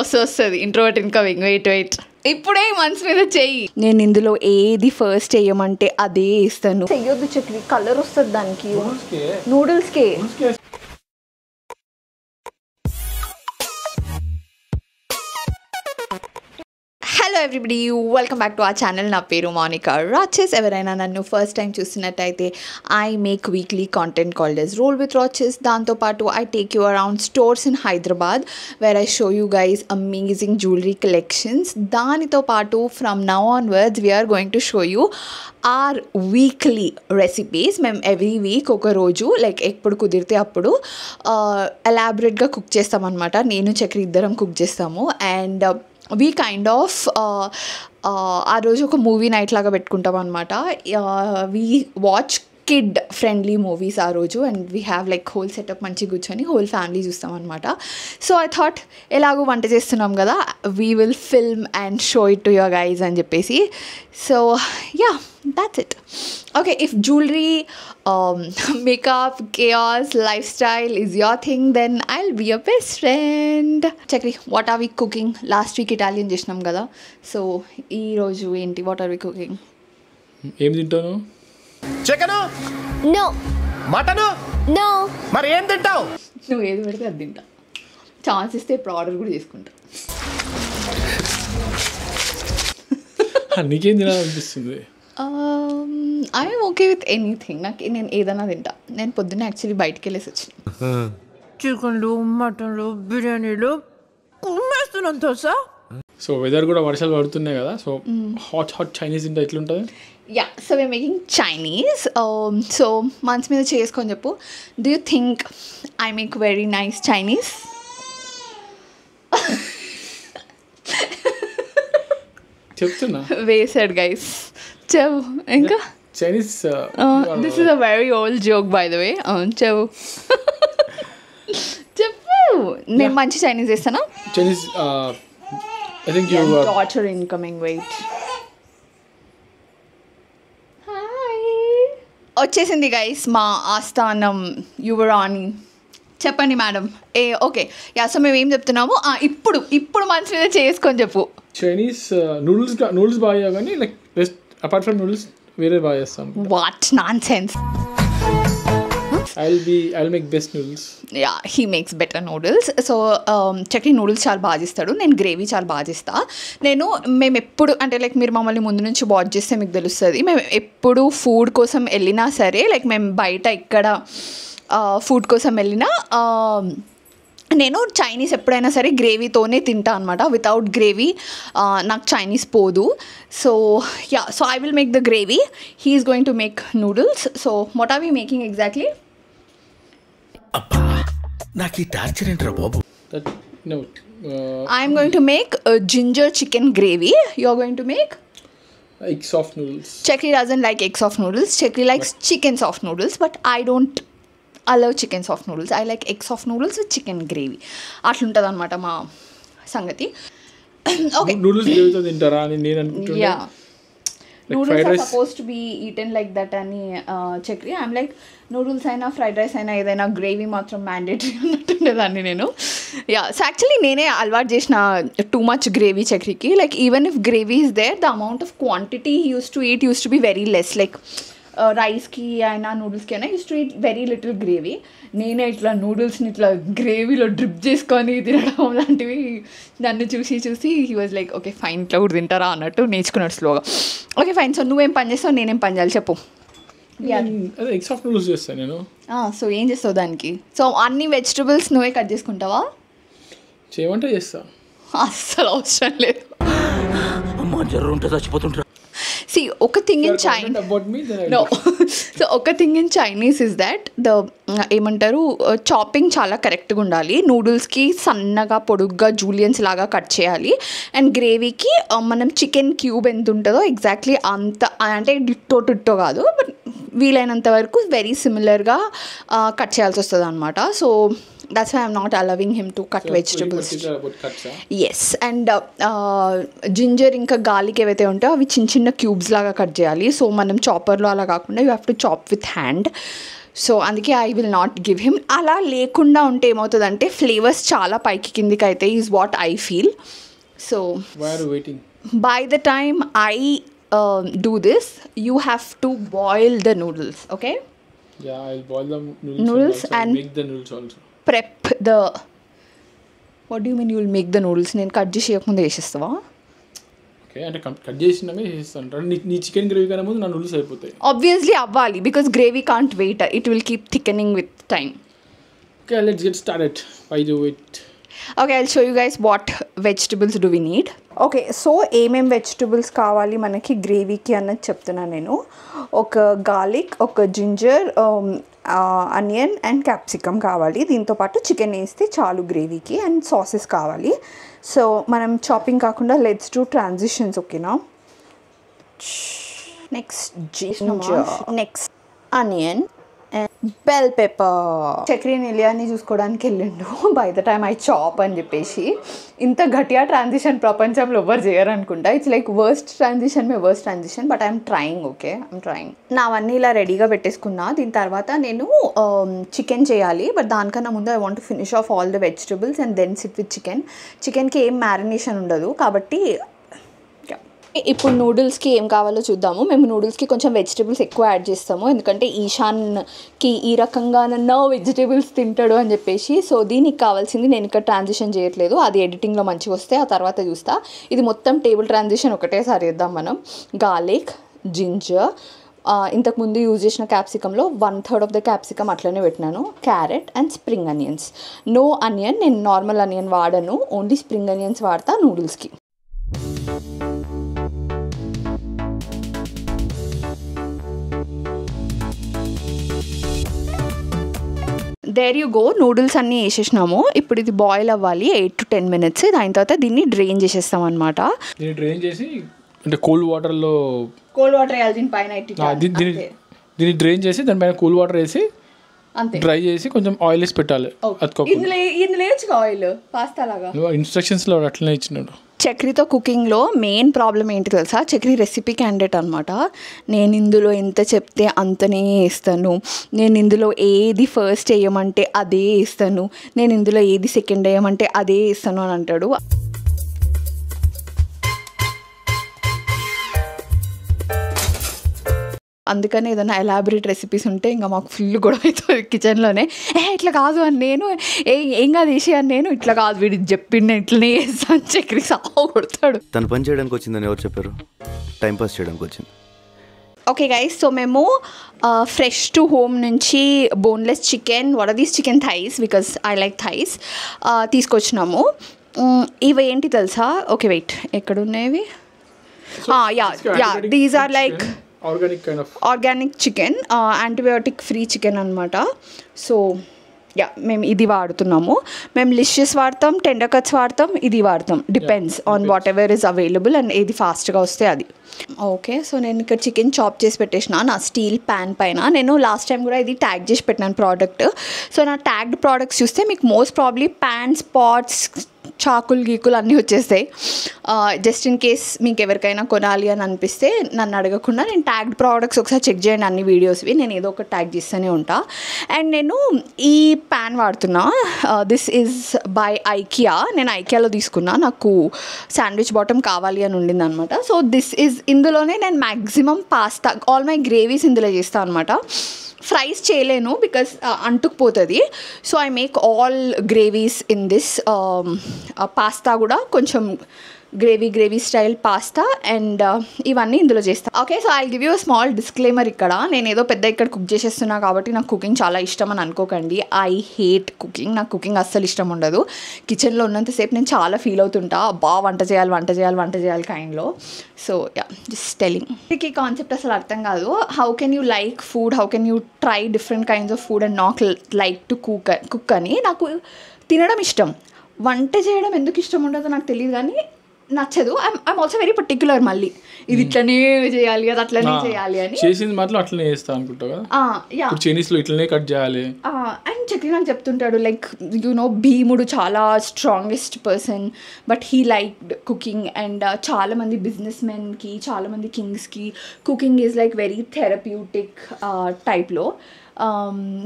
వస్తుంది introvert incoming. Wait ఇప్పుడే మనసు మీద చెయ్యి. నేను ఇందులో ఏది ఫస్ట్ వేయమంటే అదే వేస్తాను. చెయ్యొద్దు చక్రి, కలర్ వస్తుంది దానికి. నూడిల్స్కే. Hello everybody, welcome back to our channel. నా పేరు మోనికా రాచెస్. ఎవరైనా నన్ను ఫస్ట్ టైం చూసినట్టయితే I make weekly content called S roll with Raches. దాంతోపాటు I take you around stores in Hyderabad where I show you guys amazing jewellery collections. దానితో పాటు from now onwards we're going to show you our weekly recipes. మేము every week ఒక రోజు like ఎప్పుడు కుదిరితే అప్పుడు ఎలాబరేట్గా cook చేస్తామన్నమాట. నేను చక్రి ఇద్దరం కుక్ చేస్తాము. అండ్ వీ కైండ్ ఆఫ్ ఆ రోజు ఒక మూవీ నైట్ లాగా పెట్టుకుంటాం అనమాట. We watch kid friendly movies ఆ రోజు. And we have like whole setup మంచిగా కూర్చొని హోల్ ఫ్యామిలీ చూస్తాం అనమాట. సో ఐ థాట్ ఎలాగో వంట చేస్తున్నాం కదా, we will film and show it to your guys అని చెప్పేసి. So yeah, that's it. Okay, if jewelry, makeup, chaos, lifestyle is your thing, then I'll be your best friend. Chakri, what are we cooking? Last week Italian chesnam kada, so ee roju enti, what are we cooking? Em tintanu? Chicken? No. Mutton? No. Mari em tintavu? Nu edi pedithe adi tinta. Chance iste ఇప్పుడు order కూడా చేసుకుంటా. నీకేం తినాలనిపిస్తుంది? I'm okay with anything. నాకు నేను ఏదైనా తింటా. నేను పొద్దున్న యాక్చువల్లీ బయటికి వెళ్ళేసి వచ్చిన. చికెన్లు, మటన్లు, బిర్యానీలు కుమ్మేస్తున్నాను తెలుసా. సో వెదర్ కూడా వర్షాలు పడుతున్నాయి కదా, సో హాట్ చైనీస్ తింటే ఎట్లుంటుంది? Yeah, so we're making Chinese. So మనసు మీద చేసుకొని చెప్పు, do you think I make very nice Chinese? చెప్తున్నా వేసాడు గైస్. చెవు ఇంకా Chinese. This is a very old joke by the way. చెవు చెప్పు. నేను మంచి చైనీస్ చేస్తానా? Chinese I think you are daughter incoming. Wait, వచ్చేసింది గైస్ మా ఆస్థానం యువరాణి. చెప్పండి మేడం. ఓకే యా, సో మేము ఏం చెప్తున్నాము ఇప్పుడు మనసు మీద చేసుకొని చెప్పు. చైనీస్ నూడిల్స్ బాగా, కానీ లైక్ అపార్ట్ ఫ్రమ్ నూడిల్స్ వేరే బాగా చేస్తాం. What non sense. I'll make best noodles. Yeah, he makes better noodles. So Chakri noodles చాలా బాగా చేస్తాడు. నేను గ్రేవీ చాలా బాగా చేస్తాను. మేము ఎప్పుడు అంటే లైక్ మీరు మమ్మల్ని ముందు నుంచి వాచ్ చేస్తే మీకు తెలుస్తుంది, మేము ఎప్పుడు ఫుడ్ కోసం వెళ్ళినా సరే, లైక్ మేము బయట ఇక్కడ ఫుడ్ కోసం వెళ్ళినా నేను చైనీస్ ఎప్పుడైనా సరే గ్రేవీతోనే తింటా అనమాట. వితౌట్ గ్రేవీ నాకు చైనీస్ పోదు. So yeah, so I will make the gravy, he is going to make noodles. So what are we making exactly? నాకు ఈ టార్చర్ ఏంట్రా బాబు. I'm going to make ginger chicken gravy. You are going to make egg soft noodles. Chakri doesn't like egg soft noodles. Chakri likes chicken soft noodles, but I don't allow chicken soft noodles. I like egg soft noodles with chicken gravy. అట్లుంటుంది అనమాట మా సంగతి. Okay, noodles గ్రేవీతో తింటారా అని నేను అనుకుంటున్నా. Yeah, noodles are suppose to be eaten like that అని Chakri. I'm like noodles అయినా ఫ్రైడ్ రైస్ అయినా ఏదైనా గ్రేవీ మాత్రం మ్యాండేటరీ అన్నట్టుండేదాన్ని నేను. యా, సో యాక్చువల్లీ నేనే అలవాటు చేసిన టూ మచ్ గ్రేవీ చక్రికి. Like even if gravy is there, the amount of quantity he used to eat used to be very less. Like రైస్కి అయినా నూడిల్స్కి అయినా used to eat very little gravy. నేనే ఇట్లా నూడిల్స్ని ఇట్లా గ్రేవీలో డ్రిప్ చేసుకొని తినడం లాంటివి నన్ను చూసి he was like okay fine, ఇట్లా కూడా తింటారా అన్నట్టు నేర్చుకున్నాడు స్లోగా. ఓకే ఫైన్, సో నువ్వేం పని చేస్తావు, నేనేం పని చేయాలి చెప్పు. ఎగ్ సాఫ్ట్ నూడిల్స్ చేస్తాను నేను. సో ఏం చేస్తావు దానికి? సో అన్ని వెజిటబుల్స్ నువ్వే కట్ చేసుకుంటావా? చేయమంటే చేస్తా. అస్సలు అవసరం లేదు. అమ్మ జర్ర ఉంటే చచ్చిపోతుంటా. See, ఒక thing in China, no, so ఒక thing in Chinese is that the ఏమంటారు, చాపింగ్ చాలా కరెక్ట్గా ఉండాలి. నూడిల్స్కి సన్నగా పొడుగ్గా జూలియన్స్ లాగా కట్ చేయాలి. అండ్ గ్రేవీకి మనం చికెన్ క్యూబ్ ఎంత ఉంటుందో ఎగ్జాక్ట్లీ అంత, అంటే డిట్టో కాదు, బట్ వీలైనంత వరకు వెరీ సిమిలర్గా కట్ చేయాల్సి వస్తుంది అనమాట. So that's why I'm not allowing him to cut vegetables. Yes, and ginger ఇంకా garlic ఏవైతే ఉంటాయో అవి చిన్న చిన్న క్యూబ్స్ లాగా కట్ చేయాలి. సో మనం చాపర్లో అలా కాకుండా you have to chop with hand. So అందుకే I will not give him. అలా లేకుండా ఉంటే ఏమవుతుందంటే ఫ్లేవర్స్ చాలా పైకి కిందికి అయితే is what I feel. So by the time I do this, you have to boil the noodles, okay? Yeah, I'll boil the noodles also. and make the noodles also. Prep the... What do you mean you will make the noodles? నేను cut చేసి చేయకముందు వేసేస్తావా? Okay, అంటే cut చేసినమే వేసేస్తాను. నీ chicken gravy కన్నా ముందు నా noodles అయిపోతాయి. Obviously అవ్వాలి, because gravy can't wait. It will keep thickening with time. Okay, let's get started. Why do it? Okay, I'll show you guys what vegetables do we need. Okay, so ఏమేం vegetables కావాలి మనకి గ్రేవీకి అన్నది చెప్తున్నాను నేను. ఒక garlic, ఒక ginger, onion and capsicum కావాలి. దీంతోపాటు చికెన్ వేస్తే చాలు గ్రేవీకి. అండ్ సాసెస్ కావాలి. సో మనం చాపింగ్ కాకుండా లెట్స్ డూ ట్రాన్సిషన్స్, ఓకేనా? Next ginger, next onion and bell pepper. చక్రీని ఇలియాని చూసుకోవడానికి వెళ్ళిండు by the time I chop అని చెప్పేసి. ఇంత గట్టిగా ట్రాన్సిషన్ ప్రపంచంలో ఎవ్వరు చేయరు అనుకుంటా. It's like worst transition but I'm trying. Okay, I'm trying. నావన్నీ ఇలా రెడీగా పెట్టేసుకున్నా. దీని తర్వాత నేను చికెన్ చేయాలి. బట్ దానికన్నా ముందు I want to finish off all the vegetables and then sit with chicken. చికెన్కి ఏం మ్యారినేషన్ ఉండదు కాబట్టి. ఇప్పుడు నూడిల్స్కి ఏం కావాలో చూద్దాము. మేము నూడిల్స్కి కొంచెం వెజిటేబుల్స్ ఎక్కువ యాడ్ చేస్తాము, ఎందుకంటే ఈశాన్కి ఈ రకంగానన్నా వెజిటేబుల్స్ తింటాడు అని చెప్పేసి. సో దీనికి కావాల్సింది నేను ఇక్కడ ట్రాన్సిషన్ చేయట్లేదు, అది ఎడిటింగ్లో మంచిగా వస్తే ఆ తర్వాత చూస్తా. ఇది మొత్తం టేబుల్ ట్రాన్సిషన్ ఒకటేసారి వేద్దాం మనం. గార్లిక్, జింజర్, ఇంతకుముందు యూజ్ చేసిన క్యాప్సికంలో 1/3 ఆఫ్ ద క్యాప్సికమ్ అట్లనే పెట్టినాను. Carrot and spring onions. No onion, నేను నార్మల్ అనియన్ వాడను, ఓన్లీ స్ప్రింగ్ అనియన్స్ వాడతా నూడిల్స్కి. There you go. నూడిల్స్ అన్నీ వేసేసినాము. ఇప్పుడు ఇది బాయిల్ అవ్వాలి 8 to 10 minutes. దాని తర్వాత దీన్ని డ్రైన్ చేసేస్తాం అనమాట. దీన్ని డ్రైన్ చేసి అంటే కోల్డ్ వాటర్ వేయాలి దీనిపైన. దీన్ని డ్రైన్ చేసి దానిపైన కూల్ వాటర్ వేసి అంతే డ్రై చేసి కొంచెం ఆయిల్ వేసి పెట్టాలి. ఇందులో వేయచ్చుగా ఆయిల్, పాస్తా లాగా. ఇన్స్ట్రక్షన్స్లో అట్లనే ఇచ్చినాడు. చక్రీతో కుకింగ్లో మెయిన్ ప్రాబ్లం ఏంటి తెలుసా? చక్రీ రెసిపీ క్యాండిడేట్ అనమాట. నేను ఇందులో ఎంత చెప్తే అంతనే వేస్తాను, నేను ఇందులో ఏది ఫస్ట్ వేయమంటే అదే వేస్తాను, నేను ఇందులో ఏది సెకండ్ వేయమంటే అదే వేస్తాను అని అంటాడు. అందుకని ఏదైనా ఎలాబరేట్ రెసిపీస్ ఉంటే ఇంకా మాకు ఫుల్ గొడవ అవుతుంది కిచెన్లోనే. ఇట్లా కాదు అని నేను, ఏం కాదు వేసి అని నేను, ఇట్లా కాదు వీడికి చెప్పిండు ఇట్లనే వేస్తాను. చక్రీ సాగు కొడతాడు. తను పని చేయడానికి వచ్చిందని ఎవరు చెప్పారు? టైంపాస్ చేయడానికి వచ్చింది. ఓకే గైస్, సో మేము ఫ్రెష్ టు హోమ్ నుంచి boneless chicken, what are these chicken thighs, because I like thighs, తీసుకొచ్చినాము. ఇవి ఏంటి తెలుసా? ఓకే వెయిట్, ఎక్కడున్నాయి? These are like organic chicken, antibiotic free chicken అనమాట. సో మేము ఇది వాడుతున్నాము. మేము లిషియస్ వాడతాం, టెండర్ కట్స్ వాడతాం, ఇది వాడతాం. Depends on what ever is available and ఏది ఫాస్ట్గా వస్తే అది. ఓకే, సో నేను ఇక్కడ చికెన్ చాప్ చేసి పెట్టేసిన నా స్టీల్ ప్యాన్ పైన. నేను లాస్ట్ టైం కూడా ఇది ట్యాగ్ చేసి పెట్టినాను ప్రోడక్ట్. సో నా ట్యాగ్డ్ ప్రోడక్ట్స్ చూస్తే మీకు మోస్ట్ ప్రాబ్లీ ప్యాన్ స్పాట్స్, చాకులు గీకులు అన్నీ వచ్చేస్తాయి. జస్ట్ ఇన్ కేస్ మీకు ఎవరికైనా కొనాలి అని అనిపిస్తే నన్ను అడగకుండా నేను ట్యాగ్డ్ ప్రోడక్ట్స్ ఒకసారి చెక్ చేయండి, అన్ని వీడియోస్వి నేను ఏదో ఒక ట్యాగ్ చేస్తూనే ఉంటా. అండ్ నేను ఈ ప్యాన్ వాడుతున్నా. This is by IKEA. నేను ఐకియాలో తీసుకున్నా, నాకు శాండ్విచ్ బాటమ్ కావాలి అని ఉండింది అనమాట. సో దిస్ ఈజ్, ఇందులోనే నేను maximum pasta, all my gravies ఇందులో చేస్తాను అనమాట. ఫ్రైస్ చేయలేను బికాస్ అంటుకుపోతుంది. So I make all gravies in this. Pasta కూడా కొంచెం గ్రేవీ స్టైల్ పాస్తా అండ్ ఇవన్నీ ఇందులో చేస్తాను. Okay, so I give you a small disclaimer. ఇక్కడ నేను ఏదో పెద్ద ఇక్కడ కుక్ చేసేస్తున్నా కాబట్టి నాకు కుకింగ్ చాలా ఇష్టం అని అనుకోకండి. I hate cooking. నాకు కుకింగ్ అస్సలు ఇష్టం ఉండదు. కిచెన్లో ఉన్నంతసేపు నేను చాలా ఫీల్ అవుతుంటా, వంట చేయాలి కైండ్లో. So just telling. మీకు ఈ కాన్సెప్ట్ అసలు అర్థం కాదు. How can you like food, how can you try different kinds of food and not like to cook అని. నాకు తినడం ఇష్టం, వంట చేయడం ఎందుకు ఇష్టం ఉండదో నాకు తెలియదు, కానీ నచ్చదు. I'm also very particular. మళ్ళీ ఇది ఇట్లనే చేయాలి, అది అట్లనే చేయాలి అని. చేసింది మాత్రం అట్లనే చేస్తా అనుకుంటావు కదా. చైనీస్ లో ఇట్లనే కట్ చేయాలి. అండ్ చక్రీ నాకు చెప్తుంటాడు, లైక్ భీముడు చాలా strongest person but he liked cooking. And చాలా మంది బిజినెస్ మెన్కి, చాలా మంది కింగ్స్కి cooking is like very therapeutic టైప్లో.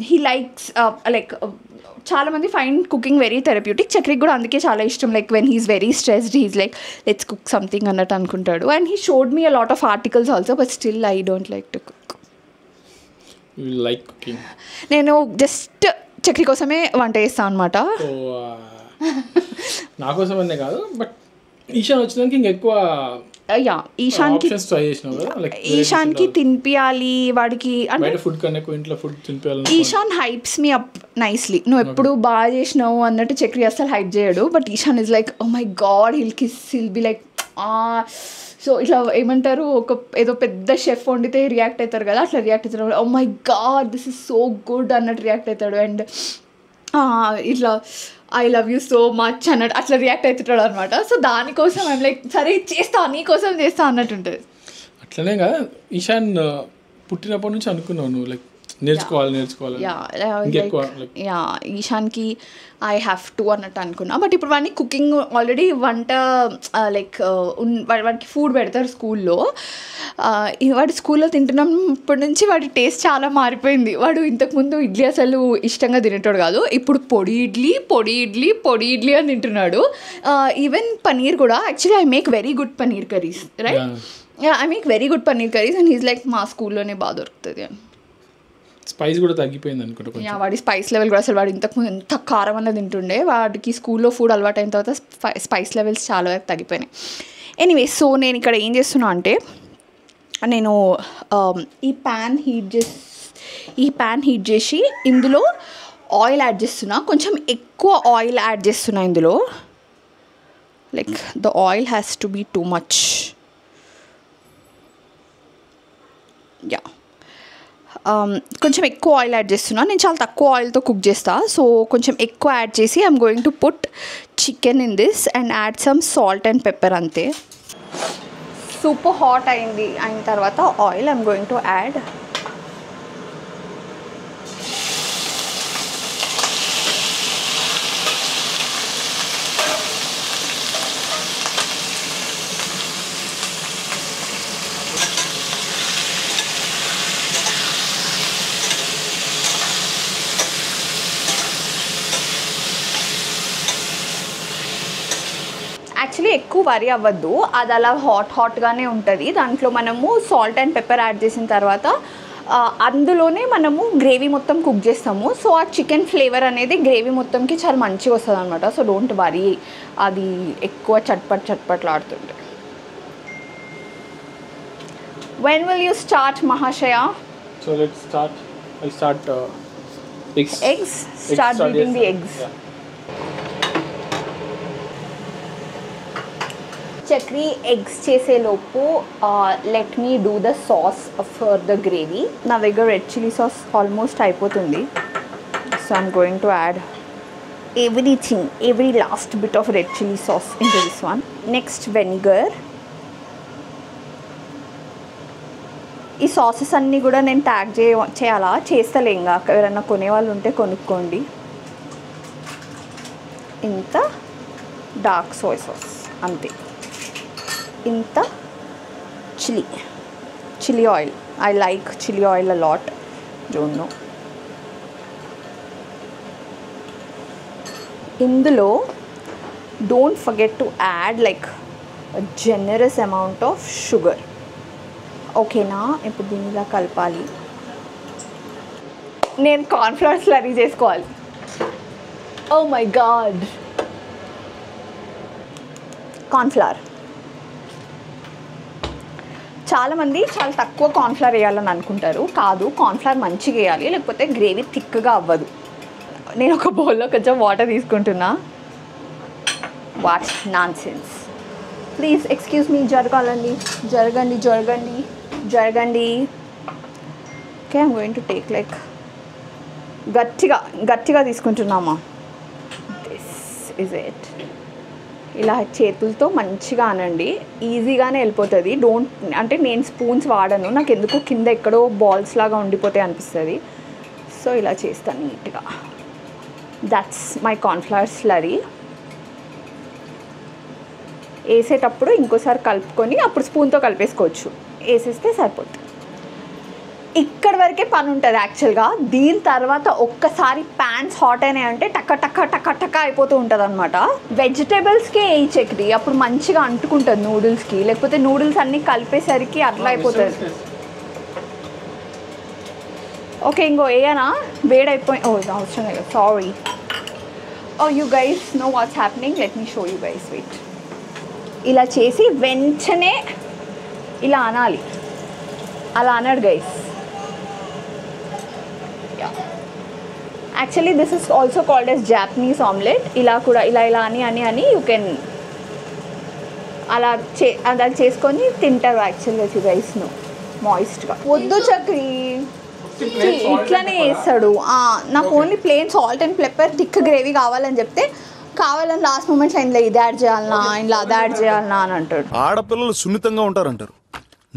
హీ లైక్స్ లైక్ చాలా మంది ఫైండ్ కుకింగ్ వెరీ థెరప్యూటిక్. చక్రికి కూడా అందుకే చాలా ఇష్టం. Like when he's very stressed he's like let's cook something అన్నట్టు అనుకుంటాడు. And he showed me a lot of articles also, but still I don't like to cook. You like cooking? నేను just Chakri కోసమే వంట చేస్తాను అనమాట. నా కోసం అనే కాదు, బట్ ఈశాన్ వచ్చినాక ఇంకెక్కువ ఈశాన్కి తినిపియాలి వాడికి, అంటే ఫుడ్ కన్నా ఇంట్లో ఫుడ్ తినిపించాలి. Ishaan hypes me up nicely. నువ్వు ఎప్పుడు బాగా చేసినావు అన్నట్టు చక్రి అసలు హైప్ చేయడు. But Ishaan is like oh my god he'll kiss he'll be like so ఇట్లా ఏమంటారు, ఒక ఏదో పెద్ద షెఫ్ వండితే రియాక్ట్ అవుతారు కదా, అట్లా రియాక్ట్ అవుతారు. Oh my god this is so good అన్నట్టు రియాక్ట్ అవుతాడు. అండ్ ఇట్లా I love you so much అన్నట్టు అట్లా రియాక్ట్ అవుతుంటాడు అనమాట. సో దానికోసం ఐమ్ లైక్ సరే చేస్తా నీకోసం చేస్తా అన్నట్టు ఉంటుంది. అట్లనే కదా ఈశాన్ పుట్టినప్పటి నుంచి అనుకున్నావు నువ్వు లైక్ నేర్చుకోవాలి. ఈశాన్కి ఐ హ్యావ్ టు అన్నట్టు అనుకున్నా. బట్ ఇప్పుడు వాడిని కుకింగ్ ఆల్రెడీ వంట లైక్ వాడికి ఫుడ్ పెడతారు స్కూల్లో. వాడు స్కూల్లో తింటున్నప్పటి నుంచి వాడి టేస్ట్ చాలా మారిపోయింది. వాడు ఇంతకుముందు ఇడ్లీ అసలు ఇష్టంగా తినేటోడు కాదు, ఇప్పుడు పొడి ఇడ్లీ అని తింటున్నాడు. ఈవెన్ పనీర్ కూడా. Actually I make very good paneer curries, right? I make very good paneer curries and he's like మా స్కూల్లోనే బాగా దొరుకుతుంది అని. స్పైస్ కూడా తగ్గిపోయింది అనుకుంటా. వాడి స్పైస్ లెవెల్ కూడా అసలు వాడు ఇంతకు ఎంత కారం అన్నది తింటుండే, వాడికి స్కూల్లో ఫుడ్ అలవాటు అయిన తర్వాత స్పైస్ లెవెల్స్ చాలా వరకు తగ్గిపోయినాయి. ఎనీవే, సో నేను ఇక్కడ ఏం చేస్తున్నా అంటే నేను ఈ ప్యాన్ హీట్ చేసి ఇందులో ఆయిల్ యాడ్ చేస్తున్నా. కొంచెం ఎక్కువ ఆయిల్ యాడ్ చేస్తున్నా ఇందులో. Like the oil has to be too much. కొంచెం ఎక్కువ ఆయిల్ యాడ్ చేస్తున్నా. నేను చాలా తక్కువ ఆయిల్తో కుక్ చేస్తా. సో కొంచెం ఎక్కువ యాడ్ చేసి I'm going to put chicken in this and add some salt and pepper, అంతే. సూపర్ హాట్ అయిన తర్వాత oil I'm going to add actually ఎక్కువ వరి అవ్వద్దు, అది అలా హాట్గానే ఉంటుంది. దాంట్లో మనము సాల్ట్ అండ్ పెప్పర్ యాడ్ చేసిన తర్వాత అందులోనే మనము గ్రేవీ మొత్తం కుక్ చేస్తాము. సో ఆ చికెన్ ఫ్లేవర్ అనేది గ్రేవీ మొత్తంకి చాలా మంచిగా వస్తుంది అనమాట. సో డోంట్ వరీ అది ఎక్కువ చట్పట్లాడుతుంటే. వెన్ విల్ యూ స్టార్ట్ మహాశయ? So let's start. I start eggs. Start beating the eggs. Chakri eggs చేసేలోపు let me do the sauce for the gravy. నా దగ్గర రెడ్ చిల్లీ సాస్ ఆల్మోస్ట్ అయిపోతుంది. So I'm going to add every last bit of red chili sauce into this one. Next, vinegar. ఈ sauces అన్నీ కూడా నేను tag చేయాలా? చేస్తలే, ఇంకా ఎవరైనా కొనేవాళ్ళు ఉంటే కొనుక్కోండి. ఇంత డార్క్ సోయా సాస్, అంతే. ఇంత chilli oil. I like chilli oil a lot, don't know. ఇందులో don't forget to add like generous amount of sugar. ఓకేనా? ఇప్పుడు దీన్ని ఇలా కలపాలి. నేను కార్న్ఫ్లవర్ స్లరీ చేసుకోవాలి. Oh my god, cornflour. చాలామంది చాలా తక్కువ కార్న్ఫ్లవర్ వేయాలని అనుకుంటారు. కాదు, కార్న్ఫ్లవర్ మంచిగా వేయాలి, లేకపోతే గ్రేవీ థిక్గా అవ్వదు. నేను ఒక బౌల్లో కొంచెం వాటర్ తీసుకుంటున్నా. What nonsense. Please excuse me, జరగండి. Okay, I'm going to take like గట్టిగా తీసుకుంటున్నామా. This is it. ఇలా చేతులతో మంచిగా అనండి, ఈజీగానే వెళ్ళిపోతుంది. అంటే నేను స్పూన్స్ వాడను, నాకు ఎందుకు కింద ఎక్కడో బాల్స్ లాగా ఉండిపోతాయి అనిపిస్తుంది. సో ఇలా చేస్తాను నీట్గా. That's my cornflour slurry. వేసేటప్పుడు ఇంకోసారి కలుపుకొని అప్పుడు స్పూన్తో కలిపేసుకోవచ్చు. వేసేస్తే సరిపోతుంది. ఇక్కడ వరకే పని ఉంటుంది యాక్చువల్గా. దీని తర్వాత ఒక్కసారి ప్యాన్స్ హాట్ అయినాయి అంటే టక్క టక్క టక్క టక్క అయిపోతూ ఉంటుంది అనమాట. వెజిటేబుల్స్కే ఈ చక్రీ అప్పుడు మంచిగా అంటుకుంటుంది నూడిల్స్కి, లేకపోతే నూడిల్స్ అన్నీ కలిపేసరికి అట్లా అయిపోతుంది. ఓకే ఇంకో వేయనా, వేడైపోయి అవసరం లేదు, sorry. You guys know what's happening, let me show you guys. Wait, ఇలా చేసి వెంటనే ఇలా అనాలి, అలా అన్నాడు guys. Actually this is also called as Japanese omelette. ఇలా కూడా ఇలా ఇలా అని యూ కెన్ అలా చేసుకొని తింటారు యాక్చువల్గా గైస్ను మాయిస్ట్గా. వద్దు చక్రీ, ఇట్లానే వేస్తాడు. నాకు only plain salt and pepper thick gravy కావాలని చెప్తే కావాలని లాస్ట్ మూమెంట్లో ఇందులో ఇది యాడ్ చేయాలన్నా ఇంట్లో అది యాడ్ చేయాలన్నా అని అంటాడు. ఆడపిల్లలు సున్నితంగా ఉంటారంటారు,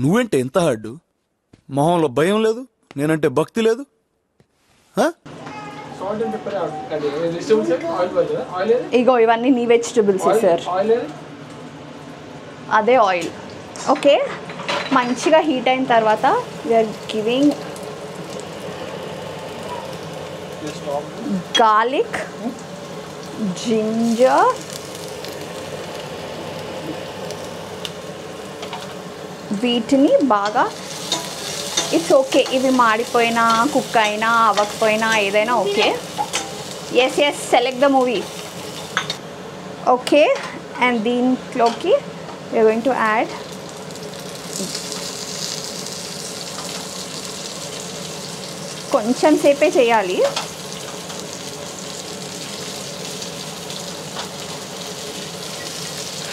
నువ్వేంటే ఎంత హార్డు? మొహంలో భయం లేదు, నేనంటే భక్తి లేదు. ఇగో ఇవన్నీ నీ వెజిటబుల్స్ సార్, అదే ఆయిల్. ఓకే మంచిగా హీట్ అయిన తర్వాత వీఆర్ గివింగ్ గార్లిక్, జింజర్, వీటిని బాగా, ఇట్స్ ఓకే ఇవి మాడిపోయినా కుక్ అయినా అవ్వకపోయినా ఏదైనా okay. Yes yes select the movie. Okay and దీంట్లోకి వీఆర్ గోయింగ్ టు యాడ్ కొంచెం సేపే చేయాలి.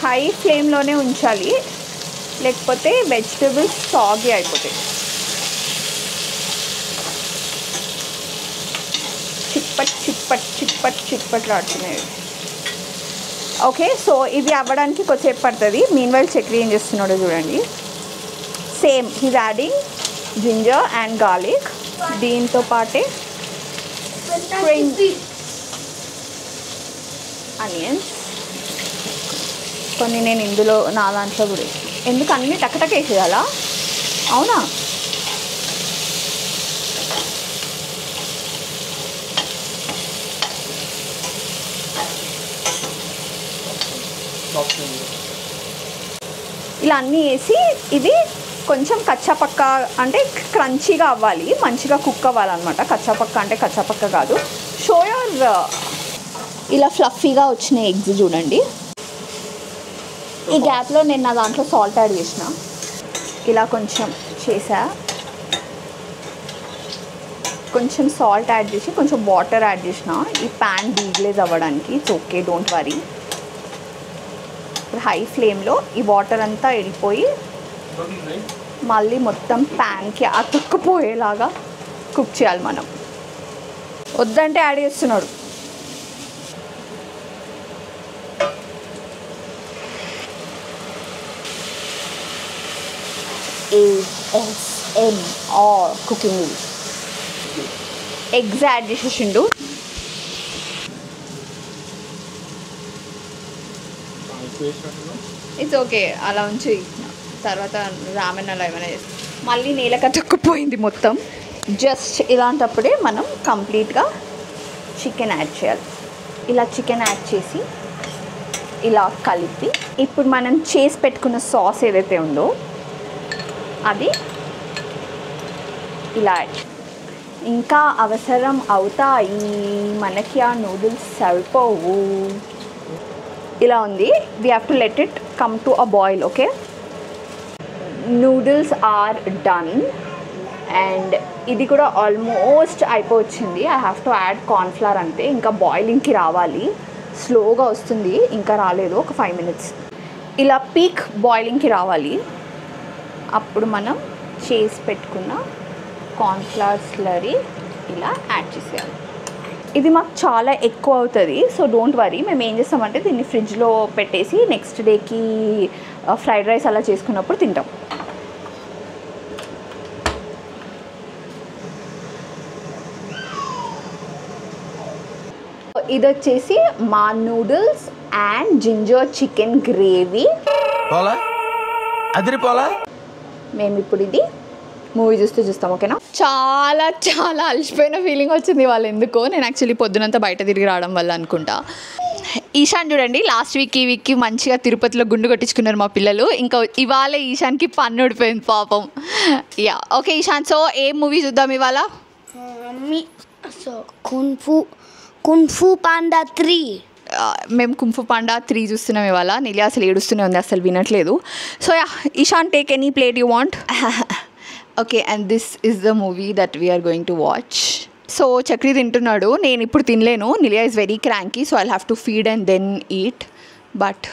హై ఫ్లేమ్లోనే ఉంచాలి, లేకపోతే వెజిటబుల్స్ సాగి అయిపోతాయి. చిట్పట్ చిట్పట్ చిట్పట్ చిట్పట్లాడుతున్నాయి. ఓకే సో ఇవి అవ్వడానికి కొద్దిసేపు పడుతుంది. మీన్వైల్ చక్రీ ఏం చేస్తున్నాడో చూడండి. Same he's adding ginger and garlic, దీంతో పాటే ఆనియన్స్ కొన్ని నేను ఇందులో నా దాంట్లో కూడా ఎందుకు అన్నీ టక్కటక్క వేసేయాలా? అవునా? ఇలా అన్నీ వేసి ఇది కొంచెం కచ్చాపక్క అంటే క్రంచీగా అవ్వాలి, మంచిగా కుక్ అవ్వాలన్నమాట. కచ్చాపక్క అంటే కచ్చాపక్క కాదు. షోయర్ ఇలా ఫ్లఫీగా వచ్చిన ఎగ్స్ చూడండి. ఈ గ్యాప్లో నేను నా దాంట్లో సాల్ట్ యాడ్ చేసిన, ఇలా కొంచెం చేసా, కొంచెం సాల్ట్ యాడ్ చేసి కొంచెం వాటర్ యాడ్ చేసిన ఈ ప్యాన్ డీగ్లేజ్ అవ్వడానికి. It's okay, don't worry. High ఫ్లేమ్లో ఈ వాటర్ అంతా వెళ్ళిపోయి మళ్ళీ మొత్తం ప్యాన్కి అతుక్కుపోయేలాగా కుక్ చేయాలి మనం. వద్దంటే యాడ్ చేస్తున్నాడు. ASMR cooking. ఎగ్స్ యాడ్ చేసేసిండు. ఇట్స్ ఓకే, అలా ఉంచి తర్వాత రామెన్ అలా ఏమైనా చేసి మళ్ళీ నేలకు అతుక్కుపోయింది మొత్తం. జస్ట్ ఇలాంటప్పుడే మనం కంప్లీట్గా చికెన్ యాడ్ చేయాలి. ఇలా చికెన్ యాడ్ చేసి ఇలా కలిపి ఇప్పుడు మనం చేసి పెట్టుకున్న సాస్ ఏదైతే ఉందో అది ఇలా యాడ్. ఇంకా అవసరం అవుతాయి మనకి ఆ నూడిల్స్ సరిపోవు. ఇలా ఉంది. We have to let it come to a boil. Okay, noodles are done and ఇది కూడా ఆల్మోస్ట్ అయిపోవచ్చింది. I have to add cornflour అంతే. ఇంకా బాయిలింగ్కి రావాలి, స్లోగా వస్తుంది, ఇంకా రాలేదు. ఒక 5 minutes ఇలా పీక్ బాయిలింగ్కి రావాలి. అప్పుడు మనం చేసి పెట్టుకున్న కార్న్ఫ్లవర్ స్లరీ ఇలా యాడ్ చేసేయాలి. ఇది మాకు చాలా ఎక్కువ అవుతుంది, సో డోంట్ వరీ. మేము ఏం చేస్తామంటే దీన్ని ఫ్రిడ్జ్లో పెట్టేసి నెక్స్ట్ డేకి ఫ్రైడ్ రైస్ అలా చేసుకున్నప్పుడు తింటాం. ఇది వచ్చేసి మా noodles and ginger chicken gravy. పోలా అదిరిపోలా. మేము ఇప్పుడు ఇది మూవీ చూస్తాం ఓకేనా. చాలా చాలా అలసిపోయిన ఫీలింగ్ వచ్చింది వాళ్ళు ఎందుకో. నేను యాక్చువల్లీ పొద్దునంతా బయట తిరిగి రావడం వల్ల అనుకుంటా. ఈశాన్ చూడండి లాస్ట్ వీక్ ఈ వీక్కి మంచిగా తిరుపతిలో గుండు కొట్టించుకున్నారు మా పిల్లలు. ఇంకా ఇవాళ ఈశాన్కి పన్ను ఊడిపోయింది పాపం. యా ఓకే ఈశాన్, సో ఏం మూవీ చూద్దాం ఇవాళ? So kung fu panda 3. మేము కుంఫు పాండా 3 చూస్తున్నాం ఇవాళ. నిలియా అసలు ఏడుస్తూనే ఉంది, అసలు వినట్లేదు. So yeah Ishaan take any plate you want. Okay and this is the movie that we're going to watch. So Chakri తింటున్నాడు, నేను ఇప్పుడు తినలేను. Nilia is very cranky, so I have to feed and then eat. But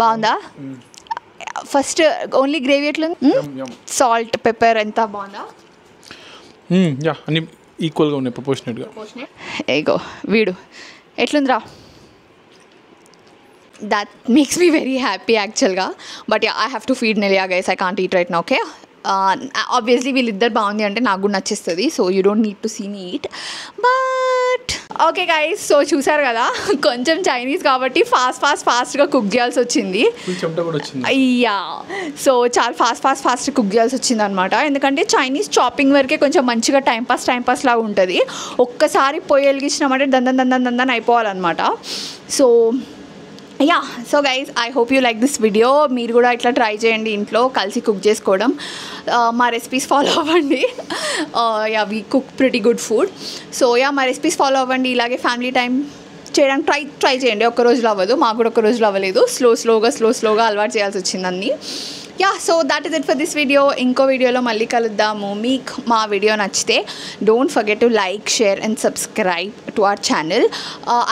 బాగుందా? First only gravy ఎట్లుంది? Salt pepper ఎంత బాగుందా? Yeah అన్ని ఈక్వల్గా ఉన్నాయి, ప్రపోర్షనేట్గా. ఏగో వీడు ఎట్లుందిరా? That makes me very happy యాక్చువల్గా. But I have to feed నిలియా guys, I can't eat right now. Okay obviously వీళ్ళిద్దరు బాగుంది అంటే నాకు కూడా నచ్చేస్తుంది, so you don't need to see me eat. But okay guys, so చూసారు కదా కొంచెం చైనీస్ కాబట్టి ఫాస్ట్గా కుక్ చేయాల్సి వచ్చింది. అయ్యా సో చాలా ఫాస్ట్ కుక్ చేయాల్సి వచ్చింది అనమాట. ఎందుకంటే చైనీస్ చాపింగ్ వరకే కొంచెం మంచిగా టైంపాస్ లాగా ఉంటుంది. ఒక్కసారి పొయ్యి వెలిగించినామంటే దందన్ అయిపోవాలన్నమాట. So yeah so guys I hope you like this video. మీరు కూడా ఇట్లా ట్రై చేయండి ఇంట్లో కలిసి కుక్ చేసుకోవడం. మా రెసిపీస్ ఫాలో అవ్వండి. Yeah we cook pretty good food. So yeah మా రెసిపీస్ ఫాలో అవ్వండి. ఇలాగే ఫ్యామిలీ టైం చేయడానికి ట్రై చేయండి. ఒక్క రోజులో అవ్వదు, మాకు కూడా ఒక్క రోజులో అవ్వలేదు. స్లోగా అలవాటు చేయాల్సి వచ్చింది అన్నీ. Yeah so that is it for this video. ఇంకో వీడియోలో మళ్ళీ కలుద్దాము. మీకు మా వీడియో నచ్చితే don't forget to like, share and subscribe to our channel.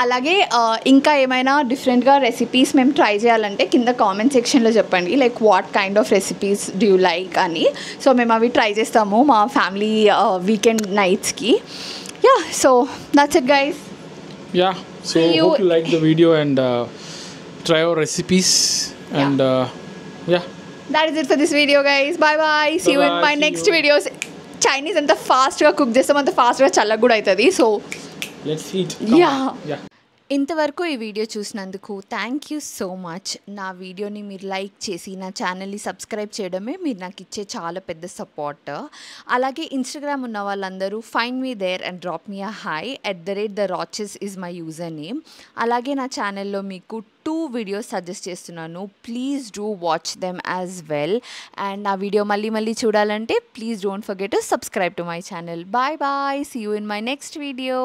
అలాగే ఇంకా ఏమైనా డిఫరెంట్గా రెసిపీస్ మేము ట్రై చేయాలంటే కింద కామెంట్ సెక్షన్లో చెప్పండి, like what kind of recipes do you like అని. సో మేము అవి ట్రై చేస్తాము మా ఫ్యామిలీ వీకెండ్ నైట్స్కి. Yeah so that's it guys. Yeah, so hope you like the video and try our recipes and yeah. That is it for this video guys. Bye. See you in my next videos. Chinese anta fast ga cook chestam anta fast ga challak kuda aitadi. So let's eat. Yeah. ఇంతవరకు ఈ video చూసినందుకు thank you so much. నా వీడియోని మీరు like చేసి నా ఛానల్ని subscribe చేయడమే మీరు నాకు ఇచ్చే చాలా పెద్ద సపోర్ట్. అలాగే ఇన్స్టాగ్రామ్ ఉన్న వాళ్ళందరూ find me there and drop me a hi @theRoches is my username. అలాగే నా ఛానల్లో మీకు 2 వీడియోస్ సజెస్ట్ చేస్తున్నాను. Please do watch them as well. And నా వీడియో మళ్ళీ చూడాలంటే please don't forget to subscribe to my channel. Bye. See you in my next video.